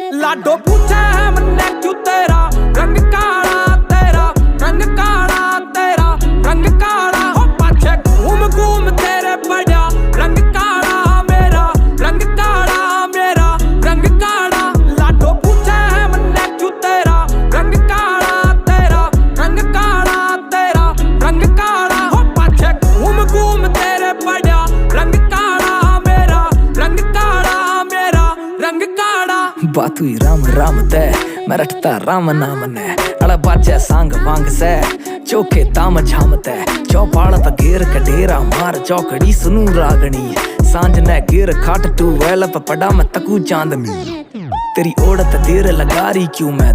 लाडो पूछे है मन्ने क्यों तेरा रंग काला, तेरा रंग काला, तेरा रंग काला। हो पाछे घूम घूम तेरे पड़ा रंग काला मेरा, रंग काला मेरा, रंग काला। लाडो पूछे है मन्ने क्यों तेरा रंग काला, तेरा रंग काला, तेरा रंग काला। हो पाछे घूम घूम तेरे पड़ा रंग काला मेरा, रंग काला मेरा, रंग काला। बात हुई राम राम तै मैं रटता राम नाम ने अड़ा बाजा सांग वांग से चौके ताम झाम तै चौपाल त गेर कडेरा मार चौकड़ी सुनू रागणी सांझ ने गिर खाट टू वेल पड़ा मैं तकू चांदनी तेरी ओड़त देर लगा रही क्यों मैं